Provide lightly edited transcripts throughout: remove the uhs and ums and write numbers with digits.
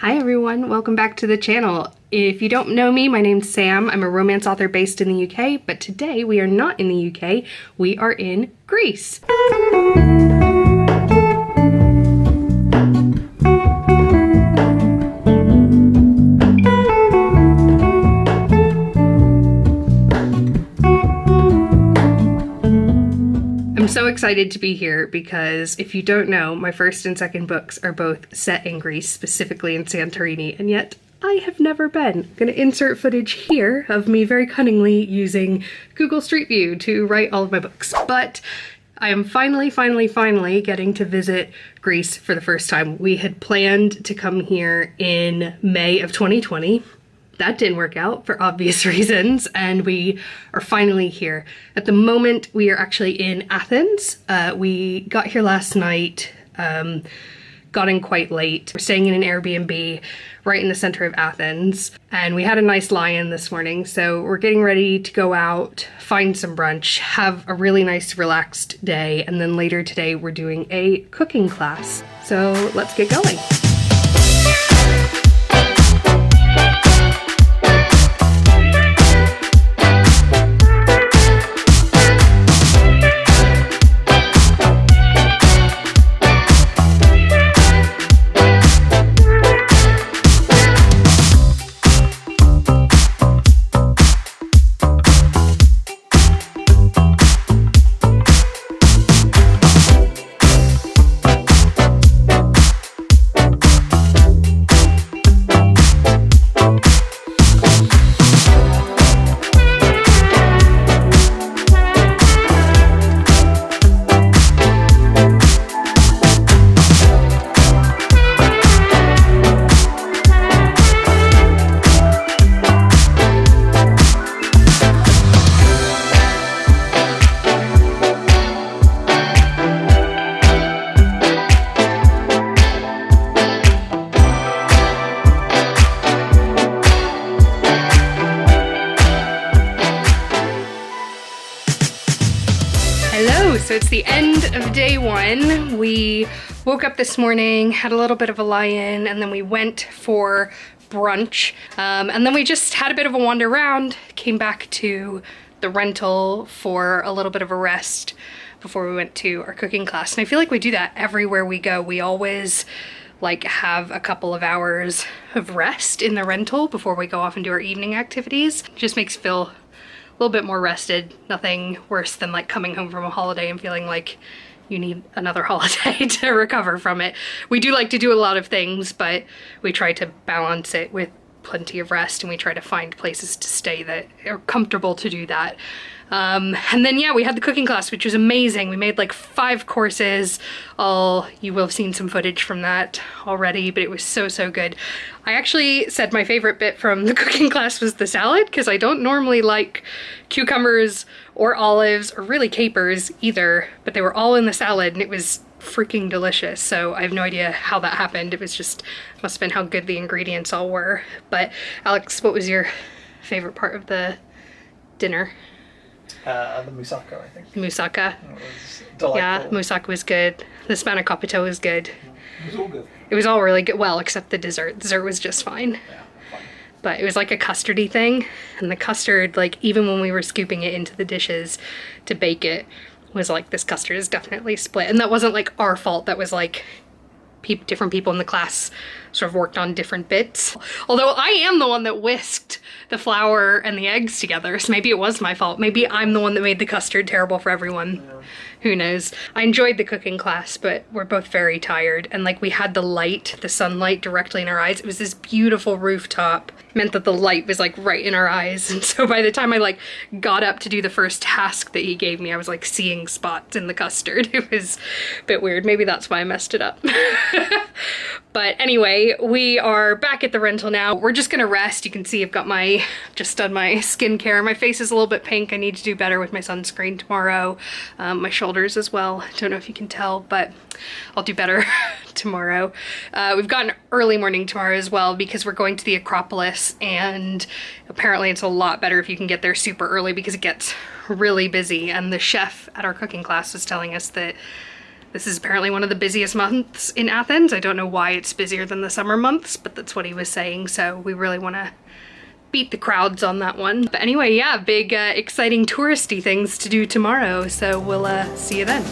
Hi everyone, welcome back to the channel. If you don't know me, my name's Sam. I'm a romance author based in the UK, but today we are not in the UK, we are in Greece. I'm so excited to be here because if you don't know, my first and second books are both set in Greece, specifically in Santorini, and yet I have never been. I'm gonna insert footage here of me very cunningly using Google Street View to write all of my books, but I am finally getting to visit Greece for the first time. We had planned to come here in May of 2020. That didn't work out for obvious reasons, and we are finally here. At the moment, we are actually in Athens. We got here last night, got in quite late. We're staying in an Airbnb right in the center of Athens, and we had a nice lie-in this morning, so we're getting ready to go out, find some brunch, have a really nice relaxed day, and then later today we're doing a cooking class. So let's get going. So it's the end of day one. We woke up this morning, had a little bit of a lie-in, and then we went for brunch. And then we just had a bit of a wander around, came back to the rental for a little bit of a rest before we went to our cooking class. And I feel like we do that everywhere we go. We always like have a couple of hours of rest in the rental before we go off and do our evening activities. It just makes you feel a little bit more rested. Nothing worse than like coming home from a holiday and feeling like you need another holiday to recover from it. We do like to do a lot of things, but we try to balance it with plenty of rest, and we try to find places to stay that are comfortable to do that. And then yeah, we had the cooking class, which was amazing. We made like 5 courses. You will have seen some footage from that already, but it was so good. I actually said my favorite bit from the cooking class was the salad, because I don't normally like cucumbers or olives or really capers either, but they were all in the salad and it was freaking delicious. So I have no idea how that happened. It was just, must have been how good the ingredients all were. But Alex, what was your favorite part of the dinner? The moussaka, I think. Moussaka. It was delightful. Yeah, moussaka was good. The spanakopita was good. It was all good. It was all really good. Well, except the dessert. Dessert was just fine. Yeah, fine. But it was like a custardy thing. And the custard, like even when we were scooping it into the dishes to bake it, was like, this custard is definitely split. And that wasn't like our fault. That was like different people in the class sort of worked on different bits. Although I am the one that whisked the flour and the eggs together, so maybe it was my fault. Maybe I'm the one that made the custard terrible for everyone. Yeah. Who knows? I enjoyed the cooking class, but we're both very tired. And like we had the sunlight directly in our eyes. It was this beautiful rooftop. It meant that the light was like right in our eyes. And so by the time I like got up to do the first task that he gave me, I was like seeing spots in the custard. It was a bit weird. Maybe that's why I messed it up. But anyway, we are back at the rental now. We're just gonna rest. You can see I've got just done my skincare. My face is a little bit pink. I need to do better with my sunscreen tomorrow. My shoulders as well. I don't know if you can tell, but I'll do better tomorrow. We've got an early morning tomorrow as well because we're going to the Acropolis, and apparently it's a lot better if you can get there super early because it gets really busy. And the chef at our cooking class was telling us that This is apparently one of the busiest months in Athens. I don't know why it's busier than the summer months, but that's what he was saying. So we really want to beat the crowds on that one. But anyway, yeah, big exciting touristy things to do tomorrow. So we'll see you then.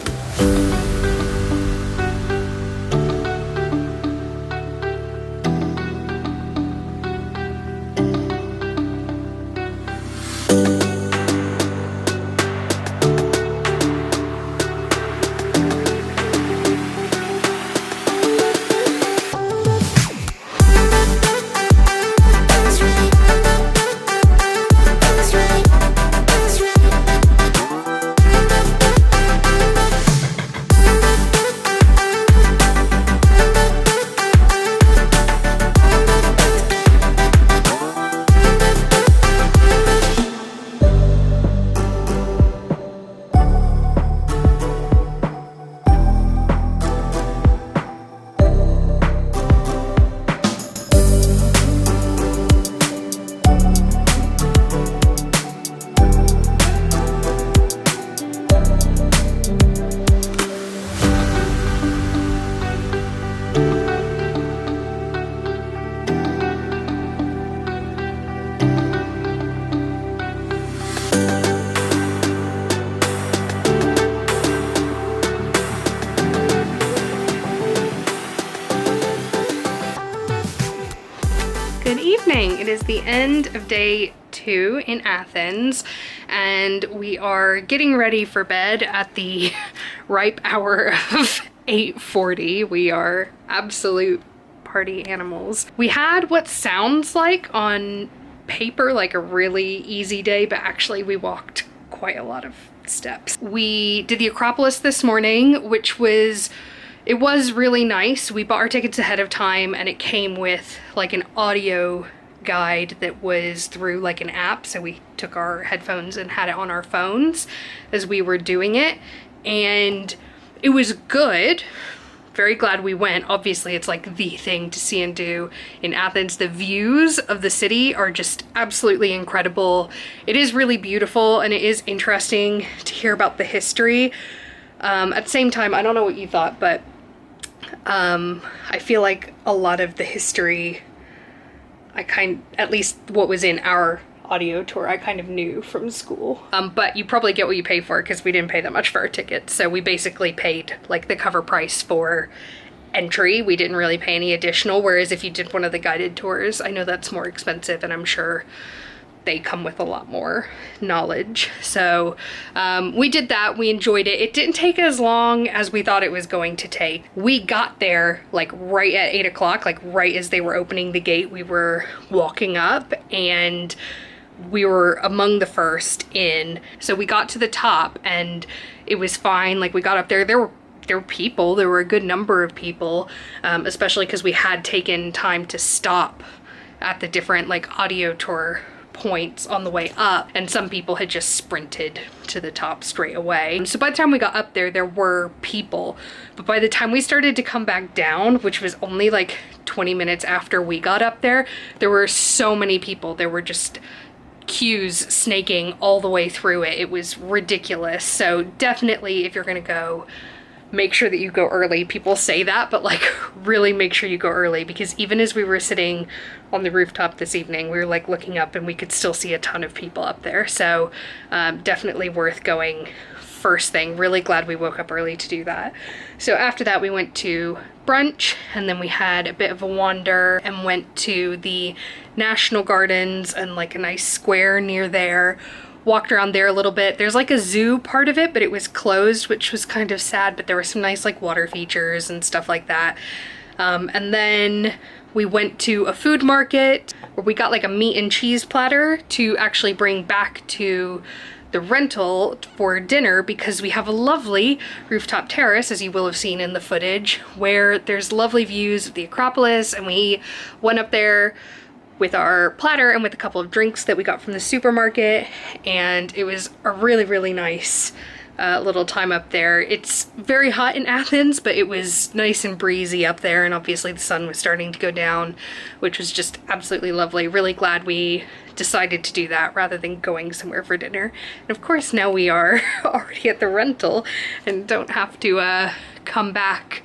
Good evening. It is the end of day 2 in Athens, and we are getting ready for bed at the ripe hour of 8:40. We are absolute party animals. We had what sounds like on paper like a really easy day, but actually we walked quite a lot of steps. We did the Acropolis this morning, which was really nice. We bought our tickets ahead of time, and it came with like an audio guide that was through like an app. So we took our headphones and had it on our phones as we were doing it. And it was good. Very glad we went. Obviously, it's like the thing to see and do in Athens. The views of the city are just absolutely incredible. It is really beautiful, and it is interesting to hear about the history. At the same time, I don't know what you thought, but I feel like a lot of the history, at least what was in our audio tour, I kind of knew from school. But you probably get what you pay for, because we didn't pay that much for our tickets. So we basically paid like the cover price for entry. We didn't really pay any additional, whereas if you did one of the guided tours, I know that's more expensive, and I'm sure they come with a lot more knowledge. So we did that. We enjoyed it. It didn't take as long as we thought it was going to take. We got there like right at 8 o'clock, like right as they were opening the gate. We were walking up, and we were among the first in. So we got to the top, and it was fine. Like we got up there, there were people, there were a good number of people, especially because we had taken time to stop at the different like audio tour points on the way up, and some people had just sprinted to the top straight away. So by the time we got up there, there were people, but by the time we started to come back down, which was only like 20 minutes after we got up there, there were so many people. There were just queues snaking all the way through it. It was ridiculous. So definitely, if you're gonna go, make sure that you go early. People say that, but like really make sure you go early, because even as we were sitting on the rooftop this evening, we were like looking up, and we could still see a ton of people up there. So definitely worth going first thing. Really glad we woke up early to do that. So after that, we went to brunch, and then we had a bit of a wander and went to the National Gardens and like a nice square near there. Walked around there a little bit. There's like a zoo part of it, but it was closed, which was kind of sad, but there were some nice like water features and stuff like that. And then we went to a food market where we got like a meat and cheese platter to actually bring back to the rental for dinner, because we have a lovely rooftop terrace, as you will have seen in the footage, where there's lovely views of the Acropolis. And we went up there with our platter and with a couple of drinks that we got from the supermarket, and it was a really, really nice little time up there. It's very hot in Athens, but it was nice and breezy up there, and obviously the sun was starting to go down, which was just absolutely lovely. Really glad we decided to do that rather than going somewhere for dinner. And of course now we are already at the rental and don't have to come back,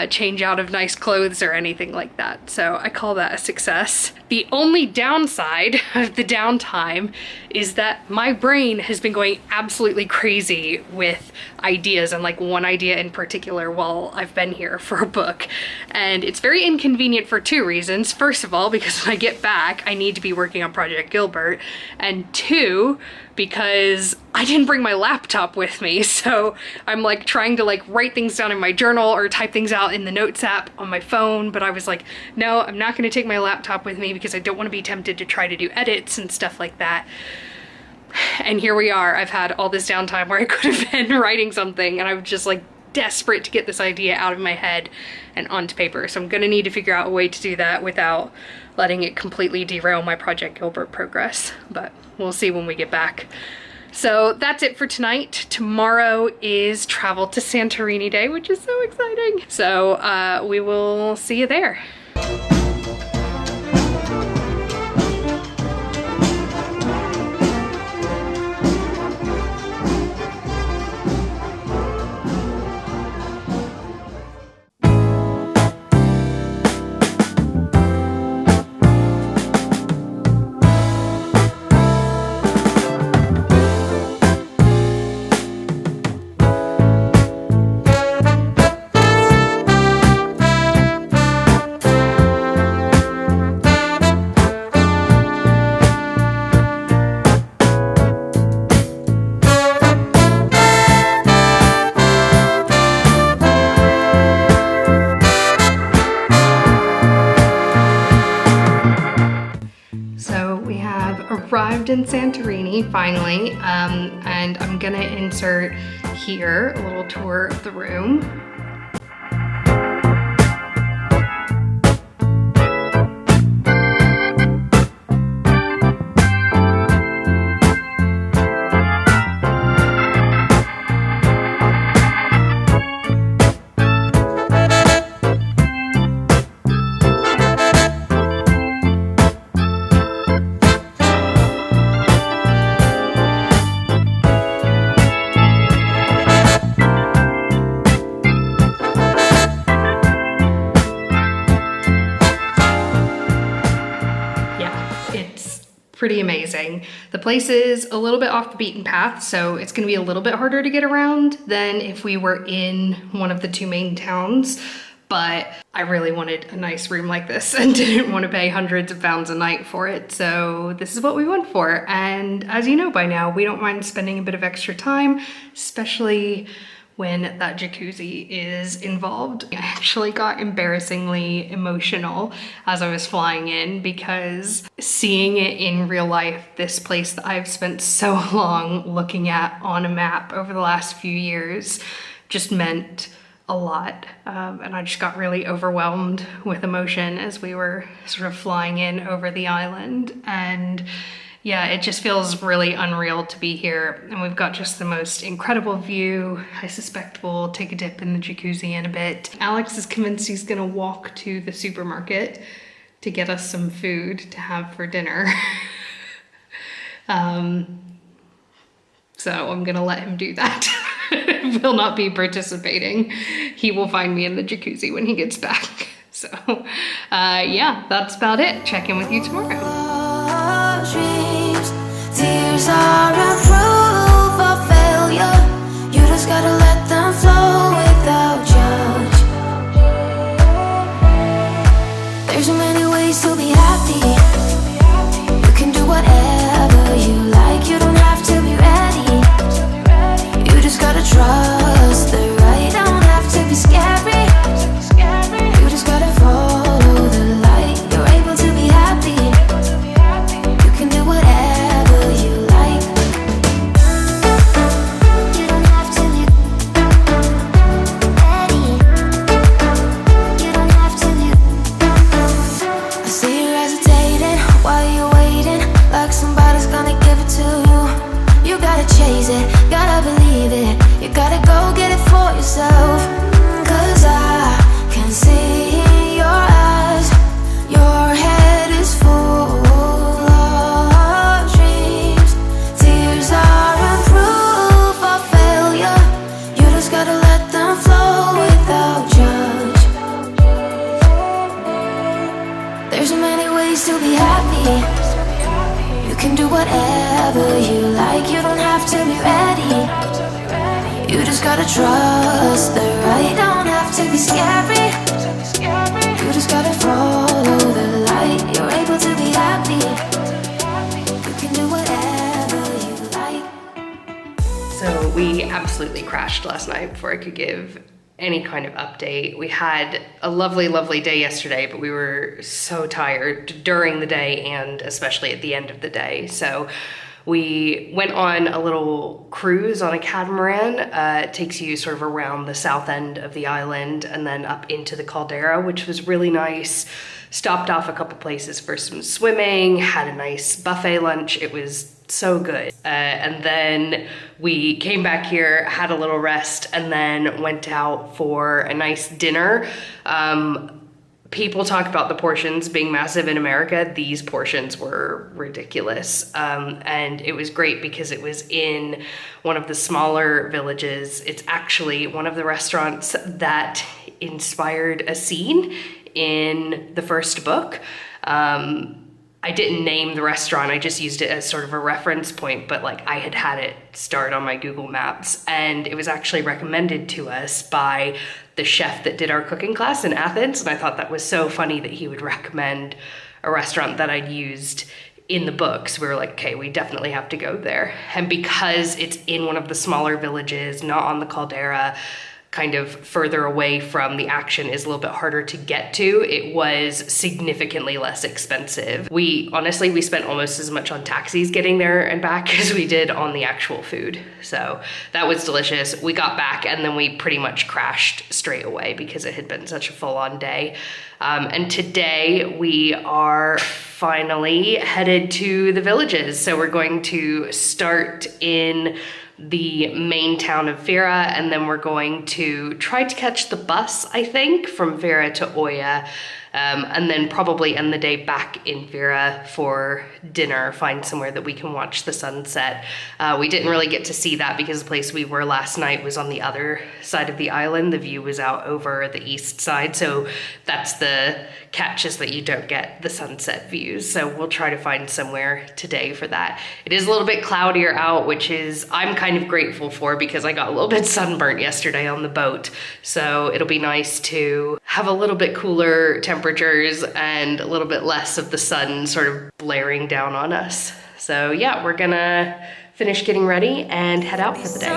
change out of nice clothes or anything like that. So I call that a success. The only downside of the downtime is that my brain has been going absolutely crazy with ideas, and like one idea in particular while I've been here for a book. And it's very inconvenient for two reasons. First of all, because when I get back, I need to be working on Project Gilbert. And two, because I didn't bring my laptop with me. So I'm like trying to like write things down in my journal or type things out in the notes app on my phone. But I was like, no, I'm not gonna take my laptop with me because I don't wanna be tempted to try to do edits and stuff like that. And here we are. I've had all this downtime where I could have been writing something, and I'm just like desperate to get this idea out of my head and onto paper. So I'm gonna need to figure out a way to do that without letting it completely derail my Project Gilbert progress, but we'll see when we get back. So that's it for tonight. Tomorrow is Travel to Santorini Day, which is so exciting. So we will see you there. Arrived in Santorini finally, and I'm gonna insert here a little tour of the room. Pretty amazing. The place is a little bit off the beaten path, so it's gonna be a little bit harder to get around than if we were in one of the two main towns, but I really wanted a nice room like this and didn't want to pay hundreds of pounds a night for it, so this is what we went for. And as you know by now, we don't mind spending a bit of extra time, especially when that jacuzzi is involved. I actually got embarrassingly emotional as I was flying in because seeing it in real life, this place that I've spent so long looking at on a map over the last few years, just meant a lot. And I just got really overwhelmed with emotion as we were sort of flying in over the island. And yeah, it just feels really unreal to be here. And we've got just the most incredible view. I suspect we'll take a dip in the jacuzzi in a bit. Alex is convinced he's gonna walk to the supermarket to get us some food to have for dinner. So I'm gonna let him do that. Will not be participating. He will find me in the jacuzzi when he gets back. So yeah, that's about it. Check in with you tomorrow. Tears are a proof of failure. You just gotta let them flow without judge. There's so many ways to be happy. You can do whatever you like. You don't have to be ready. You just gotta trust the right. Don't have to be scary. You just gotta follow the light. You're able to be happy. You can do whatever you like. ways to be happy. You can do whatever you like. You don't have to be ready. You just gotta trust the right. Don't have to be scary. You just gotta follow the light. You're able to be happy. You can do whatever you like. So we absolutely crashed last night before I could give any kind of update. We had a lovely, lovely day yesterday, but we were so tired during the day and especially at the end of the day. So we went on a little cruise on a catamaran. It takes you sort of around the south end of the island and then up into the caldera, which was really nice. Stopped off a couple places for some swimming, had a nice buffet lunch. It was so good. And then we came back here, had a little rest, and then went out for a nice dinner. People talk about the portions being massive in America. These portions were ridiculous. And it was great because it was in one of the smaller villages. It's actually one of the restaurants that inspired a scene in the first book. I didn't name the restaurant, I just used it as sort of a reference point, but like I had it start on my Google Maps, and it was actually recommended to us by the chef that did our cooking class in Athens, and I thought that was so funny that he would recommend a restaurant that I'd used in the books. We were like, okay, we definitely have to go there. And because it's in one of the smaller villages, not on the caldera, kind of further away from the action, is a little bit harder to get to. It was significantly less expensive. We spent almost as much on taxis getting there and back as we did on the actual food. So that was delicious. We got back and then we pretty much crashed straight away because it had been such a full-on day. And today we are finally headed to the villages. So we're going to start in the main town of Vera, and then we're going to try to catch the bus, I think, from Vera to Oya, and then probably end the day back in Vera for dinner, find somewhere that we can watch the sunset. We didn't really get to see that because the place we were last night was on the other side of the island. The view was out over the east side, so that's the catch, is that you don't get the sunset views. So we'll try to find somewhere today for that. It is a little bit cloudier out, which is I'm kind of grateful for because I got a little bit sunburnt yesterday on the boat. So it'll be nice to have a little bit cooler temperatures and a little bit less of the sun sort of blaring down on us. So yeah, we're gonna finish getting ready and head out for the day.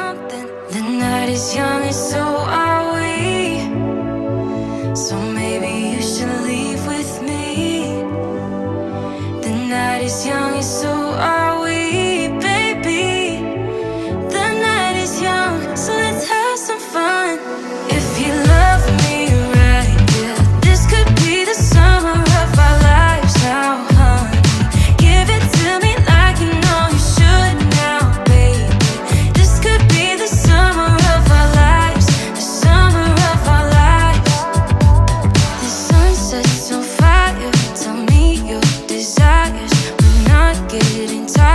The night is young and so are we. So maybe you should leave with me. The night is young and so are we, baby. The night is young, so let's have some fun. If you love me right, yeah, this could be the summer of our lives now, honey. Give it to me like you know you should now, baby. This could be the summer of our lives, the summer of our lives. The sunset's on fire, tell me your desires. We're not getting tired.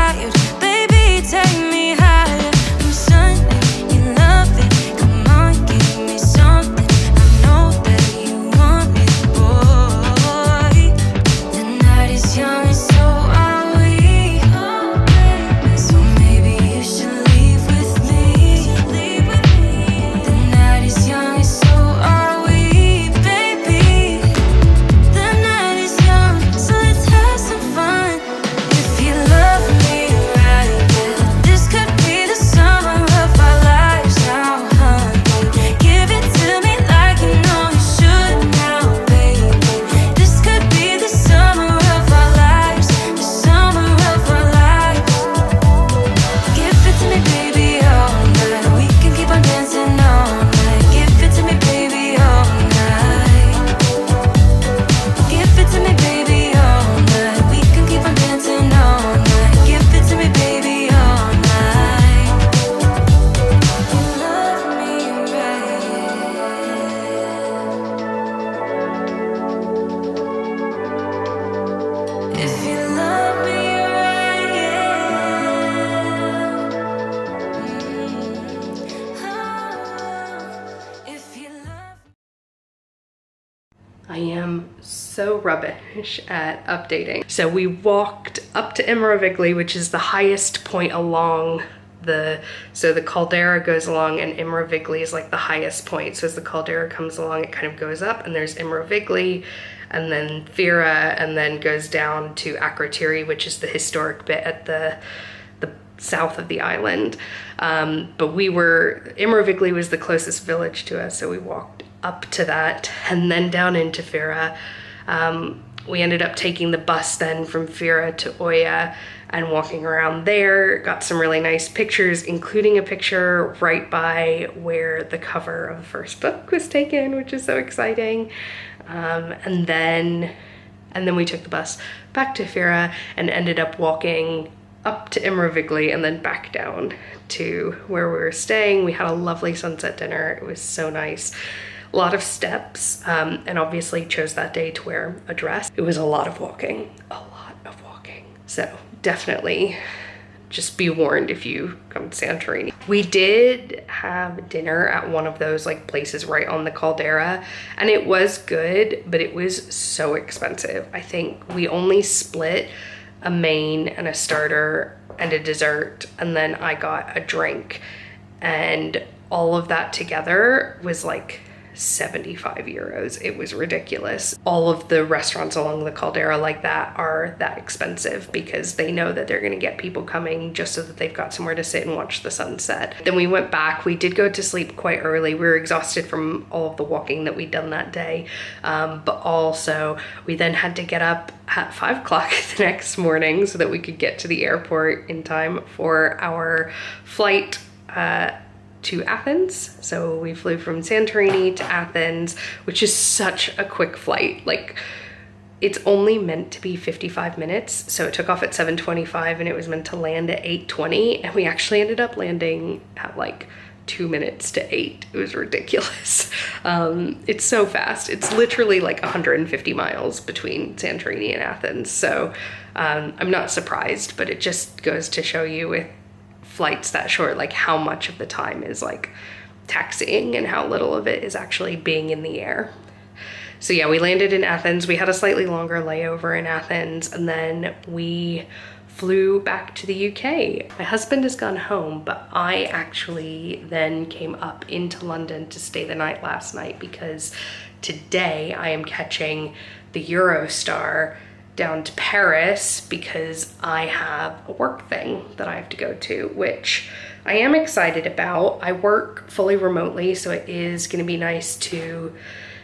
so rubbish at updating. So we walked up to Imrovigli, which is the highest point along so the caldera goes along and Imrovigli is like the highest point. So as the caldera comes along, it kind of goes up and there's Imrovigli and then Fira and then goes down to Akrotiri, which is the historic bit at the south of the island. But Imrovigli was the closest village to us. So we walked up to that and then down into Fira. We ended up taking the bus then from Fira to Oya and walking around there. Got some really nice pictures, including a picture right by where the cover of the first book was taken, which is so exciting. And then we took the bus back to Fira and ended up walking up to Imrovigli and then back down to where we were staying. We had a lovely sunset dinner. It was so nice. A lot of steps, and obviously chose that day to wear a dress. It was a lot of walking, So definitely just be warned if you come to Santorini. We did have dinner at one of those like places right on the caldera, and it was good, but it was so expensive. I think we only split a main and a starter and a dessert, and then I got a drink, and all of that together was like 75 euros. It was ridiculous. All of the restaurants along the caldera like that are that expensive because they know that they're going to get people coming just so that they've got somewhere to sit and watch the sunset. Then we went back. We did go to sleep quite early. We were exhausted from all of the walking that we'd done that day, but also we then had to get up at 5 o'clock the next morning so that we could get to the airport in time for our flight to Athens. So we flew from Santorini to Athens, which is such a quick flight. Like, it's only meant to be 55 minutes. So it took off at 7:25 and it was meant to land at 8:20. And we actually ended up landing at like 2 minutes to 8. It was ridiculous. It's so fast. It's literally like 150 miles between Santorini and Athens. So I'm not surprised, but it just goes to show you with flights that short, like how much of the time is like taxiing and how little of it is actually being in the air. So yeah, we landed in Athens. We had a slightly longer layover in Athens, and then we flew back to the UK. My husband has gone home, but I actually then came up into London to stay the night last night because today I am catching the Eurostar down to Paris because I have a work thing that I have to go to, which I am excited about. I work fully remotely, so it is going to be nice to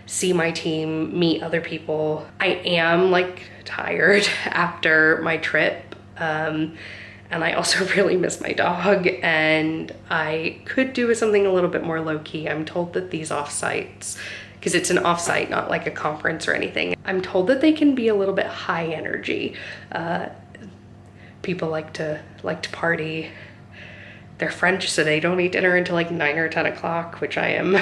see my team, meet other people. I am like tired after my trip, and I also really miss my dog, and I could do with something a little bit more low-key. I'm told that these offsites, because it's an offsite, not like a conference or anything, I'm told that they can be a little bit high energy. People like to party. They're French, so they don't eat dinner until like 9 or 10 o'clock, which I am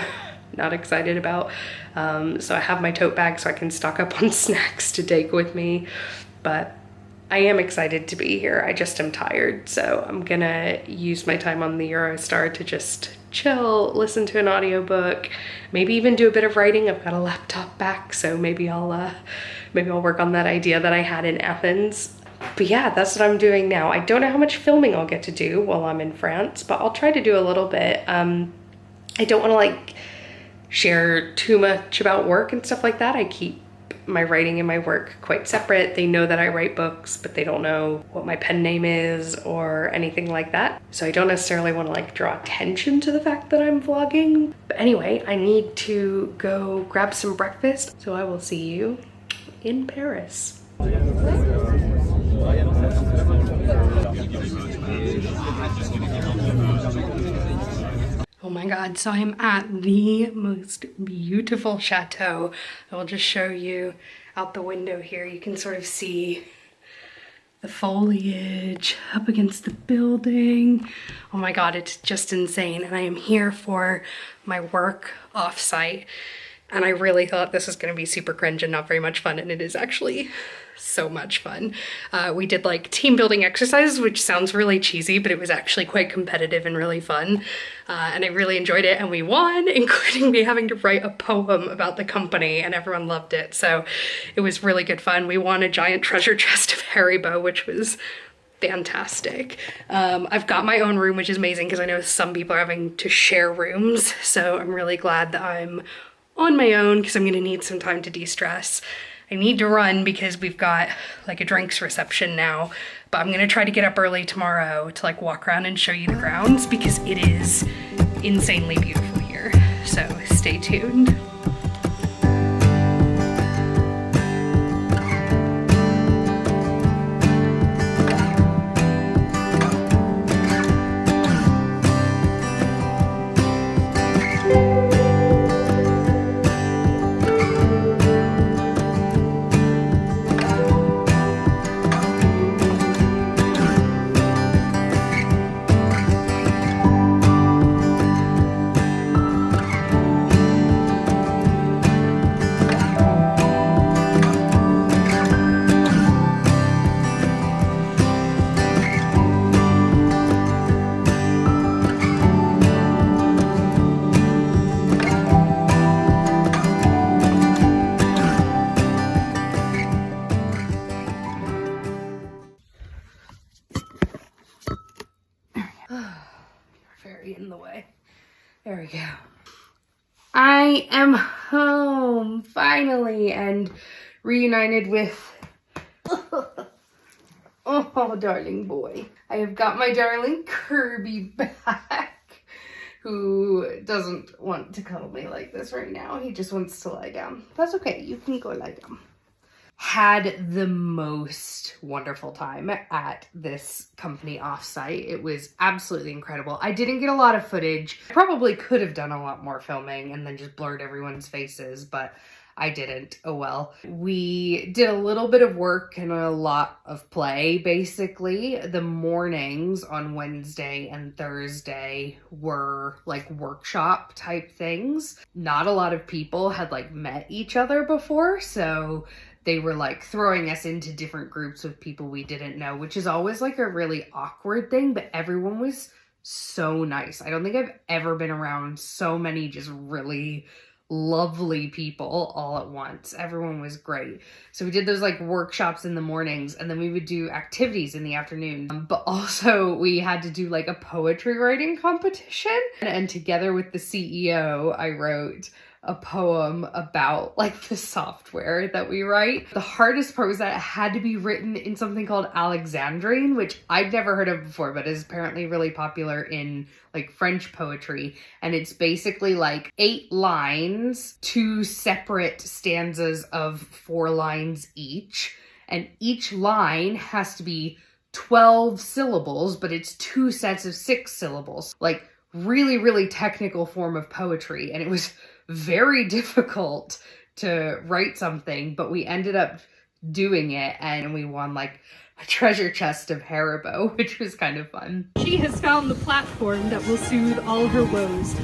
not excited about. So I have my tote bag so I can stock up on snacks to take with me, but I am excited to be here. I just am tired, so I'm gonna use my time on the Eurostar to just chill, listen to an audiobook, maybe even do a bit of writing. I've got a laptop back, so maybe I'll work on that idea that I had in Athens. But yeah, that's what I'm doing now. I don't know how much filming I'll get to do while I'm in France, but I'll try to do a little bit. I don't want to like share too much about work and stuff like that. I keep my writing and my work quite separate. They know that I write books, but they don't know what my pen name is or anything like that. So I don't necessarily want to like draw attention to the fact that I'm vlogging. But anyway, I need to go grab some breakfast. So I will see you in Paris. Oh my God, so I'm at the most beautiful chateau. I will just show you out the window here. You can sort of see the foliage up against the building. Oh my God, it's just insane. And I am here for my work offsite. And I really thought this was gonna be super cringe and not very much fun, and it is actually so much fun. We did like team building exercises, which sounds really cheesy, but it was actually quite competitive and really fun. And I really enjoyed it, and we won, including me having to write a poem about the company, and everyone loved it. So it was really good fun. We won a giant treasure chest of Haribo, which was fantastic. I've got my own room, which is amazing because I know some people are having to share rooms. So I'm really glad that I'm on my own because I'm gonna need some time to de-stress. I need to run because we've got like a drinks reception now, but I'm gonna try to get up early tomorrow to like walk around and show you the grounds because it is insanely beautiful here. So stay tuned. In the way. There we go. I am home finally and reunited with oh darling boy. I have got my darling Kirby back, who doesn't want to cuddle me like this right now. He just wants to lie down. That's okay, you can go lie down. Had the most wonderful time at this company offsite. It was absolutely incredible. I didn't get a lot of footage. I probably could have done a lot more filming and then just blurred everyone's faces, but I didn't. Oh well. We did a little bit of work and a lot of play, basically. The mornings on Wednesday and Thursday were like workshop type things. Not a lot of people had like met each other before, so they were like throwing us into different groups of people we didn't know, which is always like a really awkward thing, but everyone was so nice. I don't think I've ever been around so many just really lovely people all at once. Everyone was great. So we did those like workshops in the mornings, and then we would do activities in the afternoon. But also we had to do like a poetry writing competition. And together with the CEO, I wrote a poem about like the software that we write. The hardest part was that it had to be written in something called Alexandrine, which I'd never heard of before, but is apparently really popular in like French poetry. And it's basically like 8 lines, 2 separate stanzas of 4 lines each. And each line has to be 12 syllables, but it's 2 sets of 6 syllables. Like really, really technical form of poetry. And it was very difficult to write something, but we ended up doing it and we won like a treasure chest of Haribo, which was kind of fun. She has found the platform that will soothe all her woes.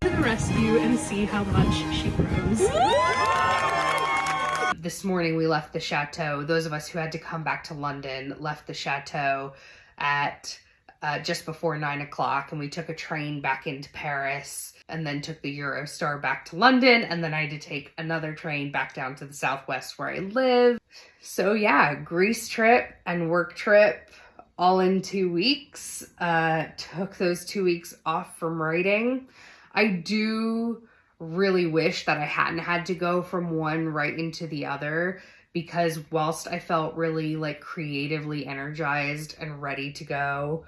To the rescue and see how much she grows. This morning we left the chateau. Those of us who had to come back to London left the chateau at just before 9 o'clock, and we took a train back into Paris and then took the Eurostar back to London, and then I had to take another train back down to the southwest where I live. So yeah, Greece trip and work trip all in 2 weeks. Took those 2 weeks off from writing. I do really wish that I hadn't had to go from one right into the other, because whilst I felt really like creatively energized and ready to go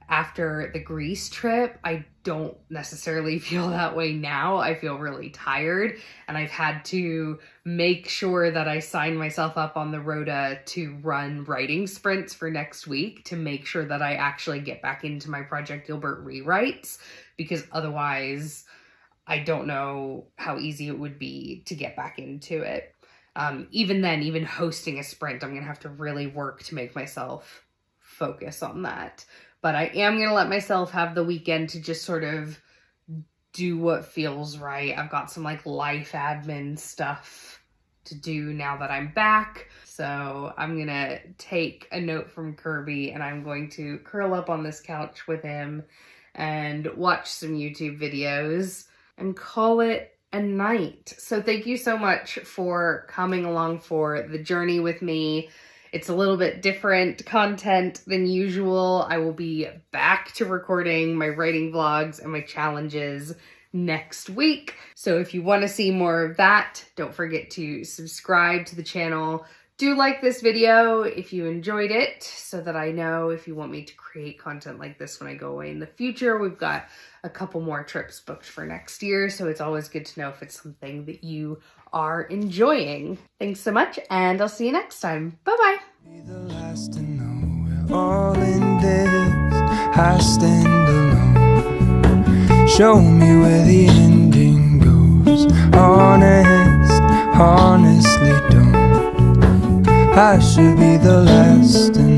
after the Greece trip, I don't necessarily feel that way now. I feel really tired, and I've had to make sure that I sign myself up on the rota to run writing sprints for next week to make sure that I actually get back into my Project Gilbert rewrites, because otherwise I don't know how easy it would be to get back into it. Even then, even hosting a sprint, I'm gonna have to really work to make myself focus on that. But I am going to let myself have the weekend to just sort of do what feels right. I've got some like life admin stuff to do now that I'm back. So I'm gonna take a note from Kirby and I'm going to curl up on this couch with him and watch some YouTube videos and call it a night. So thank you so much for coming along for the journey with me. It's a little bit different content than usual. I will be back to recording my writing vlogs and my challenges next week. So if you want to see more of that, don't forget to subscribe to the channel. Do like this video if you enjoyed it so that I know if you want me to create content like this when I go away in the future. We've got a couple more trips booked for next year, so it's always good to know if it's something that you are enjoying. Thanks so much, and I'll see you next time. Bye-bye. Be the last to know we're all in this. I stand alone. Show me where the ending goes. Honestly don't. I should be the last to know.